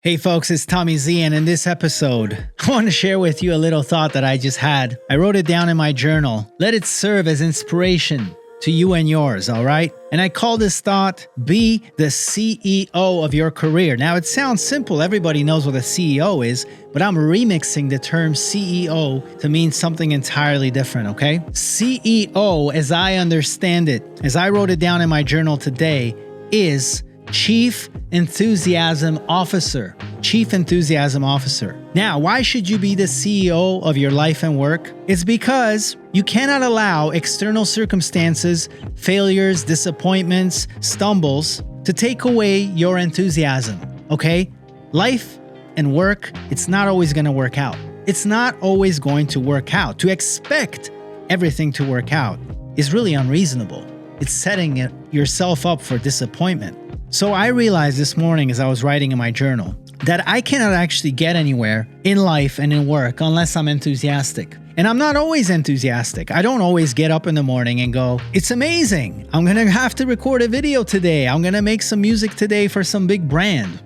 Hey folks, it's Tommy Z, and in this episode, I want to share with you a little thought that I just had. I wrote it down in my journal. Let it serve as inspiration to you and yours, all right? And I call this thought, be the CEO of your career. Now, it sounds simple. Everybody knows what a CEO is, but I'm remixing the term CEO to mean something entirely different, okay? CEO, as I understand it, as I wrote it down in my journal today, is Chief Enthusiasm Officer. Chief Enthusiasm Officer. Now, why should you be the CEO of your life and work? It's because you cannot allow external circumstances, failures, disappointments, stumbles to take away your enthusiasm, okay? Life and work, it's not always going to work out. It's not always going to work out. To expect everything to work out is really unreasonable. It's setting yourself up for disappointment. So I realized this morning as I was writing in my journal that I cannot actually get anywhere in life and in work unless I'm enthusiastic. And I'm not always enthusiastic. I don't always get up in the morning and go, it's amazing. I'm going to have to record a video today. I'm going to make some music today for some big brand.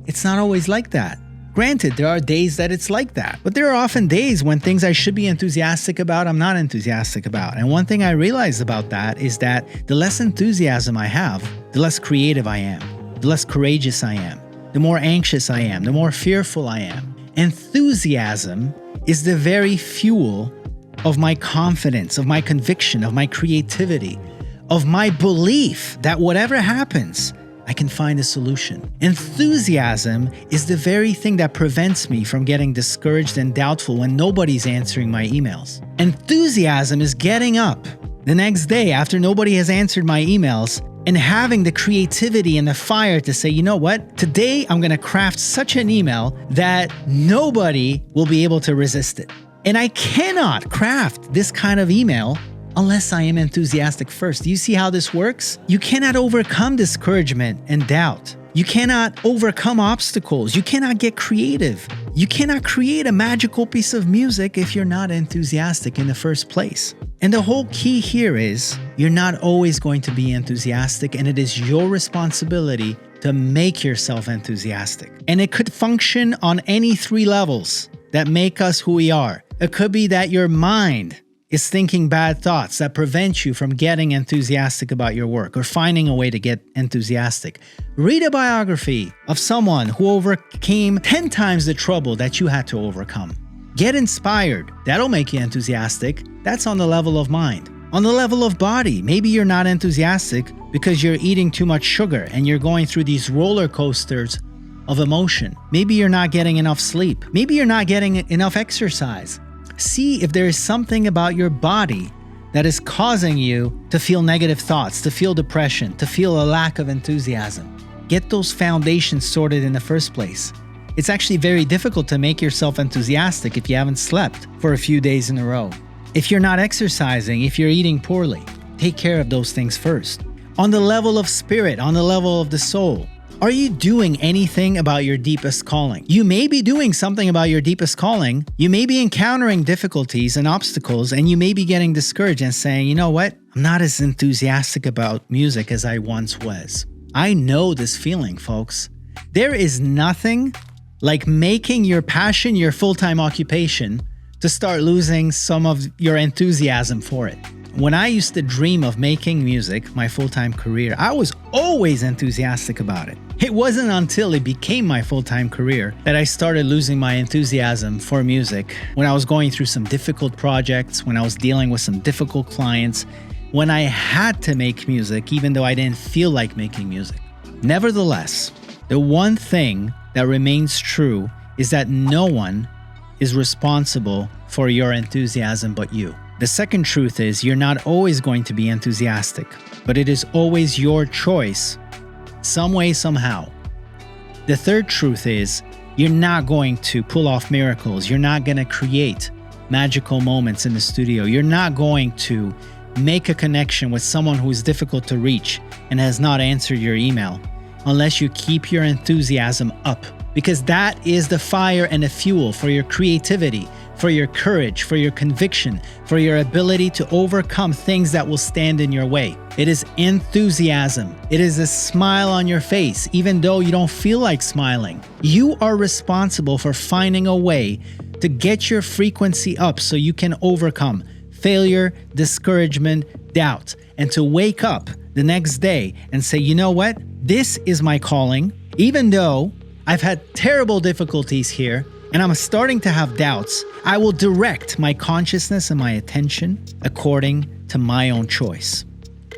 It's not always like that. Granted, there are days that it's like that, but there are often days when things I should be enthusiastic about, I'm not enthusiastic about. And one thing I realized about that is that the less enthusiasm I have, the less creative I am, the less courageous I am, the more anxious I am, the more fearful I am. Enthusiasm is the very fuel of my confidence, of my conviction, of my creativity, of my belief that whatever happens, I can find a solution. Enthusiasm is the very thing that prevents me from getting discouraged and doubtful when nobody's answering my emails. Enthusiasm is getting up the next day after nobody has answered my emails and having the creativity and the fire to say, you know what? Today I'm going to craft such an email that nobody will be able to resist it. And I cannot craft this kind of email unless I am enthusiastic first. Do you see how this works? You cannot overcome discouragement and doubt. You cannot overcome obstacles. You cannot get creative. You cannot create a magical piece of music if you're not enthusiastic in the first place. And the whole key here is you're not always going to be enthusiastic, and it is your responsibility to make yourself enthusiastic. And it could function on any three levels that make us who we are. It could be that your mind is thinking bad thoughts that prevent you from getting enthusiastic about your work or finding a way to get enthusiastic. Read a biography of someone who overcame 10 times the trouble that you had to overcome. Get inspired. That'll make you enthusiastic. That's on the level of mind. On the level of body, maybe you're not enthusiastic because you're eating too much sugar and you're going through these roller coasters of emotion. Maybe you're not getting enough sleep. Maybe you're not getting enough exercise. See if there is something about your body that is causing you to feel negative thoughts, to feel depression, to feel a lack of enthusiasm. Get those foundations sorted in the first place. It's actually very difficult to make yourself enthusiastic if you haven't slept for a few days in a row. If you're not exercising, if you're eating poorly, take care of those things first. On the level of spirit, on the level of the soul, are you doing anything about your deepest calling? You may be doing something about your deepest calling. You may be encountering difficulties and obstacles, and you may be getting discouraged and saying, you know what? I'm not as enthusiastic about music as I once was. I know this feeling, folks. There is nothing like making your passion your full-time occupation to start losing some of your enthusiasm for it. When I used to dream of making music my full-time career, I was always enthusiastic about it. It wasn't until it became my full-time career that I started losing my enthusiasm for music. When I was going through some difficult projects, when I was dealing with some difficult clients, when I had to make music even though I didn't feel like making music. Nevertheless, the one thing that remains true is that no one is responsible for your enthusiasm but you. The second truth is you're not always going to be enthusiastic, but it is always your choice, some way, somehow. The third truth is you're not going to pull off miracles. You're not going to create magical moments in the studio. You're not going to make a connection with someone who is difficult to reach and has not answered your email unless you keep your enthusiasm up, because that is the fire and the fuel for your creativity, for your courage, for your conviction, for your ability to overcome things that will stand in your way. It is enthusiasm. It is a smile on your face, even though you don't feel like smiling. You are responsible for finding a way to get your frequency up so you can overcome failure, discouragement, doubt, and to wake up the next day and say, you know what? This is my calling. Even though I've had terrible difficulties here and I'm starting to have doubts, I will direct my consciousness and my attention according to my own choice.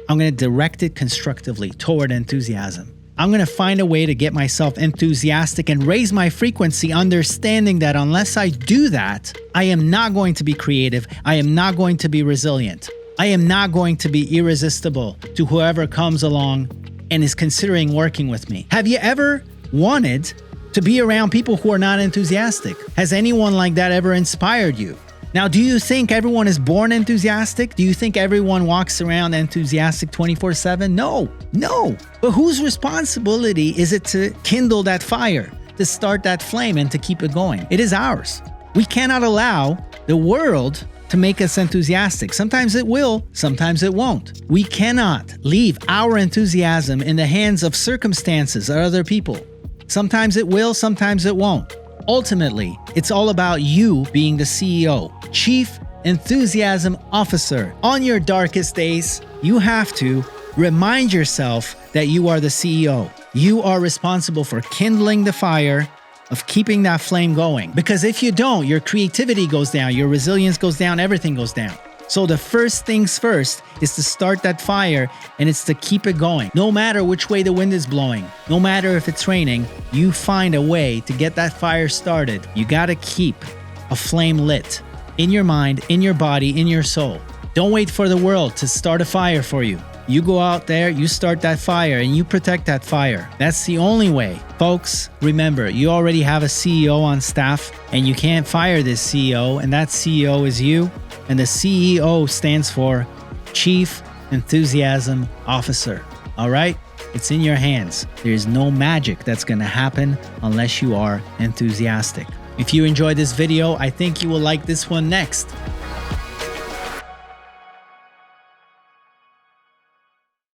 I'm going to direct it constructively toward enthusiasm. I'm going to find a way to get myself enthusiastic and raise my frequency, understanding that unless I do that, I am not going to be creative. I am not going to be resilient. I am not going to be irresistible to whoever comes along and is considering working with me. Have you ever wanted to be around people who are not enthusiastic? Has anyone like that ever inspired you? Now, do you think everyone is born enthusiastic? Do you think everyone walks around enthusiastic 24/7? No. But whose responsibility is it to kindle that fire, to start that flame, and to keep it going? It is ours. We cannot allow the world to make us enthusiastic. Sometimes it will, sometimes it won't. We cannot leave our enthusiasm in the hands of circumstances or other people. Sometimes it will, sometimes it won't. Ultimately, it's all about you being the CEO, Chief Enthusiasm Officer. On your darkest days, you have to remind yourself that you are the CEO. You are responsible for kindling the fire, of keeping that flame going. Because if you don't, your creativity goes down, your resilience goes down, everything goes down. So the first things first is to start that fire, and it's to keep it going. No matter which way the wind is blowing, no matter if it's raining, you find a way to get that fire started. You gotta keep a flame lit in your mind, in your body, in your soul. Don't wait for the world to start a fire for you. You go out there, you start that fire, and you protect that fire. That's the only way. Folks, remember, you already have a CEO on staff, and you can't fire this CEO, and that CEO is you. And the CEO stands for Chief Enthusiasm Officer. All right? It's in your hands. There's no magic that's going to happen unless you are enthusiastic. If you enjoyed this video, I think you will like this one next.